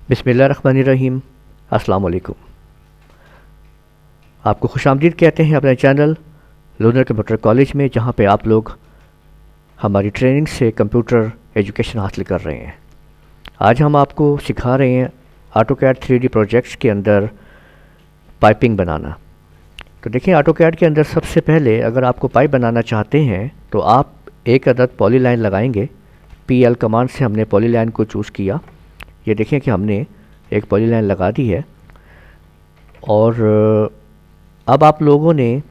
बिस्मिल्लाहिर्रहमानिर्रहीम। अस्सलाम वालेकुम। आपको खुशामदीद कहते हैं अपने चैनल लूनर कंप्यूटर कॉलेज में, जहां पे आप लोग हमारी ट्रेनिंग से कंप्यूटर एजुकेशन हासिल कर रहे हैं। आज हम आपको सिखा रहे हैं ऑटोकैड 3D प्रोजेक्ट्स के अंदर पाइपिंग बनाना। तो देखिए, ऑटोकैड के अंदर सबसे पहले अगर आपको पाइप बनाना चाहते हैं तो आप एक अदद पॉलीलाइन लगाएंगे। PL कमांड से हमने पॉलीलाइन को चूज़ किया। ये देखें कि हमने एक पॉलीलाइन लगा दी है। और अब आप लोगों ने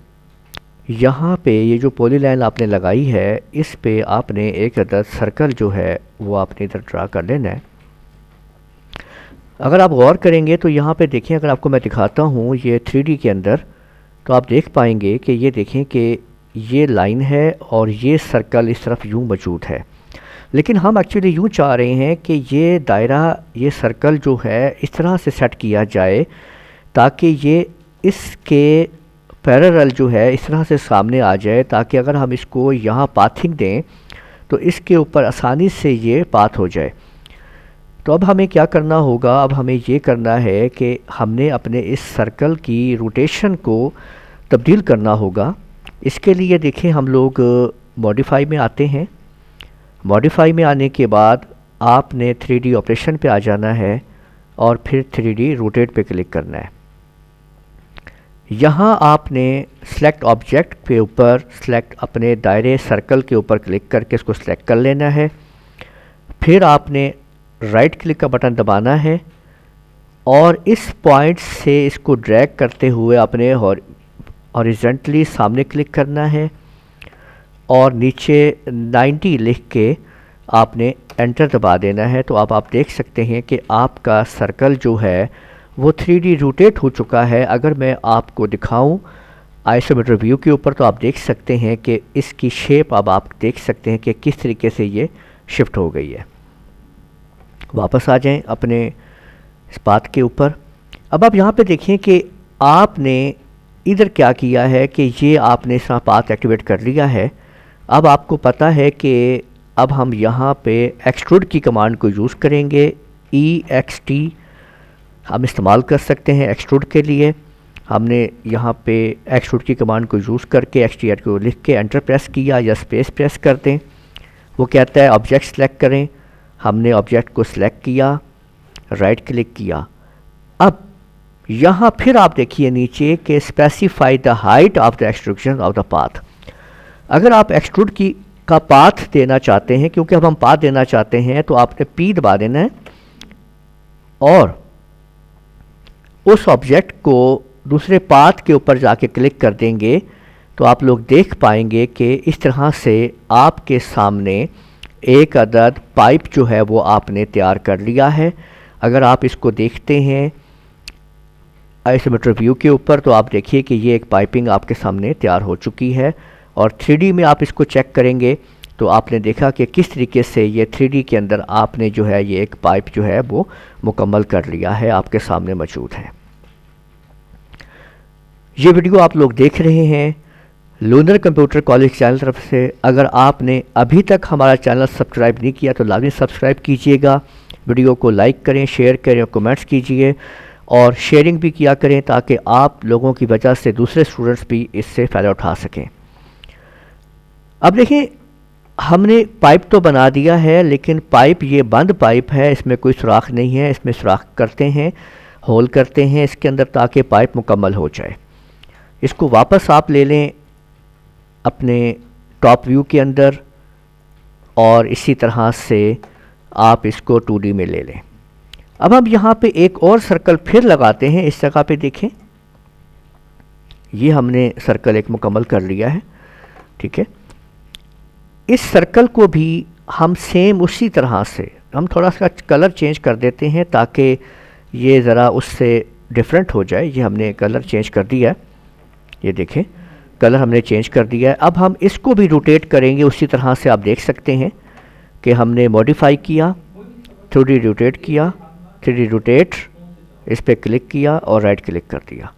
यहाँ पे ये जो पॉलीलाइन आपने लगाई है, इस पे आपने एक अदद सर्कल जो है वो आपने इधर ड्रा कर लेना है। अगर आप गौर करेंगे तो यहाँ पे देखें, अगर आपको मैं दिखाता हूँ ये 3D के अंदर, तो आप देख पाएंगे कि ये देखें कि ये लाइन है और ये सर्कल इस तरफ यूँ मौजूद है। लेकिन हम एक्चुअली यूँ चाह रहे हैं कि ये दायरा, ये सर्कल जो है इस तरह से सेट किया जाए ताकि ये इसके पैरेलल जो है इस तरह से सामने आ जाए, ताकि अगर हम इसको यहाँ पाथिंग दें तो इसके ऊपर आसानी से ये पाथ हो जाए। तो अब हमें क्या करना होगा, अब हमें ये करना है कि हमने अपने इस सर्कल की रोटेशन को तब्दील करना होगा। इसके लिए देखें, हम लोग मॉडिफाई में आते हैं। मॉडिफाई में आने के बाद आपने 3D ऑपरेशन पे आ जाना है और फिर 3D रोटेट पे क्लिक करना है। यहाँ आपने सेलेक्ट ऑब्जेक्ट के ऊपर सेलेक्ट अपने दायरे सर्कल के ऊपर क्लिक करके इसको सेलेक्ट कर लेना है। फिर आपने राइट क्लिक का बटन दबाना है और इस पॉइंट से इसको ड्रैग करते हुए अपने हॉरिजॉन्टली सामने क्लिक करना है और नीचे 90 लिख के आपने एंटर दबा देना है। तो अब आप देख सकते हैं कि आपका सर्कल जो है वो 3D रोटेट हो चुका है। अगर मैं आपको दिखाऊं आइसोमेट्रिक व्यू के ऊपर, तो आप देख सकते हैं कि इसकी शेप अब आप देख सकते हैं कि किस तरीके से ये शिफ्ट हो गई है। वापस आ जाएं अपने इस पाथ के ऊपर। अब आप यहाँ पे देखें कि आपने इधर क्या किया है कि ये आपने इसका पाथ एक्टिवेट कर लिया है। अब आपको पता है कि अब हम यहाँ पे एक्सट्रूड की कमांड को यूज़ करेंगे। EXT हम इस्तेमाल कर सकते हैं एक्सट्रूड के लिए। हमने यहाँ पे एक्सट्रूड की कमांड को यूज़ करके XTR को लिख के एंटर प्रेस किया या स्पेस प्रेस कर दें। वो कहता है ऑब्जेक्ट सेलेक्ट करें। हमने ऑब्जेक्ट को सिलेक्ट किया, राइट क्लिक किया। अब यहाँ फिर आप देखिए नीचे कि specify the height of the extrusion of the path. अगर आप एक्सट्रूड का पाथ देना चाहते हैं, क्योंकि अब हम पाथ देना चाहते हैं, तो आपने P दबा देना है और उस ऑब्जेक्ट को दूसरे पाथ के ऊपर जाके क्लिक कर देंगे तो आप लोग देख पाएंगे कि इस तरह से आपके सामने एक अदद पाइप जो है वो आपने तैयार कर लिया है। अगर आप इसको देखते हैं आइसोमेट्रिक व्यू के ऊपर, तो आप देखिए कि ये एक पाइपिंग आपके सामने तैयार हो चुकी है। और 3D में आप इसको चेक करेंगे तो आपने देखा कि किस तरीके से ये 3D के अंदर आपने जो है ये एक पाइप जो है वो मुकम्मल कर लिया है, आपके सामने मौजूद है। ये वीडियो आप लोग देख रहे हैं लूनर कंप्यूटर कॉलेज चैनल तरफ से। अगर आपने अभी तक हमारा चैनल सब्सक्राइब नहीं किया तो लाजमी सब्सक्राइब कीजिएगा। वीडियो को लाइक करें, शेयर करें, कमेंट्स कीजिए और शेयरिंग भी किया करें ताकि आप लोगों की वजह से दूसरे स्टूडेंट्स भी इससे फ़ायदा उठा सकें। अब देखिए, हमने पाइप तो बना दिया है, लेकिन पाइप ये बंद पाइप है, इसमें कोई सुराख नहीं है। इसमें सुराख करते हैं, होल करते हैं इसके अंदर ताकि पाइप मुकम्मल हो जाए। इसको वापस आप ले लें अपने टॉप व्यू के अंदर और इसी तरह से आप इसको 2D में ले लें। अब हम यहाँ पे एक और सर्कल फिर लगाते हैं। इस जगह पे देखें, ये हमने सर्कल एक मुकम्मल कर लिया है। ठीक है, इस सर्कल को भी हम सेम उसी तरह से हम थोड़ा सा कलर चेंज कर देते हैं ताकि ये ज़रा उससे डिफरेंट हो जाए। ये हमने कलर चेंज कर दिया है, ये देखें कलर हमने चेंज कर दिया है। अब हम इसको भी रोटेट करेंगे उसी तरह से। आप देख सकते हैं कि हमने मॉडिफाई किया, 3D रोटेट किया, 3D रोटेट, इस पर क्लिक किया और राइट क्लिक कर दिया।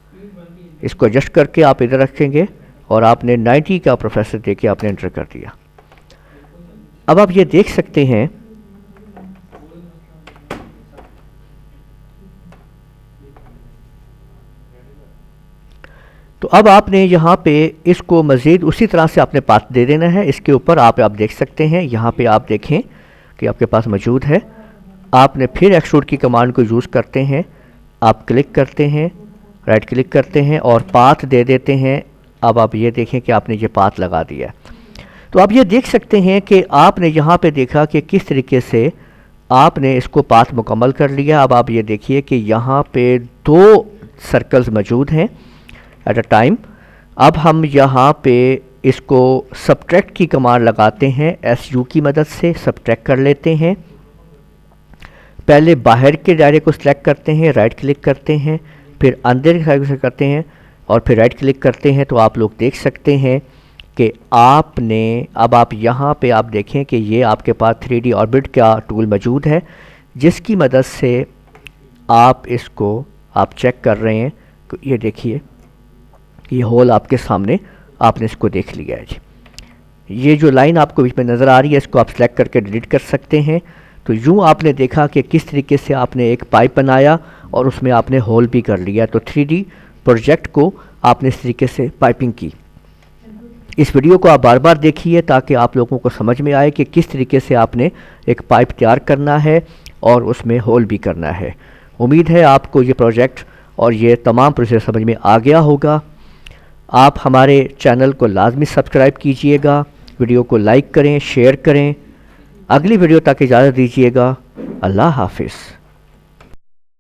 इसको एडजस्ट करके आप इधर रखेंगे और आपने 90 का प्रोफेसर देके आपने एंटर कर दिया। अब आप ये देख सकते हैं तो अब आपने यहाँ पे इसको मज़ीद उसी तरह से आपने पाथ दे देना है। इसके ऊपर आप देख सकते हैं, यहाँ पे आप देखें कि आपके पास मौजूद है। आपने फिर एक्सट्रूड की कमांड को यूज़ करते हैं, आप क्लिक करते हैं, राइट क्लिक करते हैं और पाथ दे देते हैं। अब आप ये देखें कि आपने ये पाथ लगा दिया। तो आप ये देख सकते हैं कि आपने यहाँ पे देखा कि किस तरीके से आपने इसको पाथ मुकम्मल कर लिया। अब आप ये देखिए कि यहाँ पे 2 सर्कल्स मौजूद हैं एट अ टाइम। अब हम यहाँ पे इसको सब्ट्रैक्ट की कमांड लगाते हैं, SU की मदद से सब्ट्रैक्ट कर लेते हैं। पहले बाहर के दायरे को सिलेक्ट करते हैं, राइट क्लिक करते हैं, फिर अंदर के साइड से करते हैं और फिर राइट क्लिक करते हैं। तो आप लोग देख सकते हैं कि आपने अब आप यहाँ पे आप देखें कि ये आपके पास 3D ऑर्बिट का टूल मौजूद है, जिसकी मदद से आप इसको आप चेक कर रहे हैं। ये देखिए, ये होल आपके सामने, आपने इसको देख लिया है जी। ये जो लाइन आपको बीच में नज़र आ रही है, इसको आप सेलेक्ट करके डिलीट कर सकते हैं। तो यूँ आपने देखा कि किस तरीके से आपने एक पाइप बनाया और उसमें आपने होल भी कर लिया। तो 3D प्रोजेक्ट को आपने इस तरीके से पाइपिंग की। इस वीडियो को आप बार बार देखिए ताकि आप लोगों को समझ में आए कि किस तरीके से आपने एक पाइप तैयार करना है और उसमें होल भी करना है। उम्मीद है आपको ये प्रोजेक्ट और ये तमाम प्रोसेस समझ में आ गया होगा। आप हमारे चैनल को लाजमी सब्सक्राइब कीजिएगा, वीडियो को लाइक करें, शेयर करें। अगली वीडियो तक इजाज़त दीजिएगा। अल्लाह हाफिज़।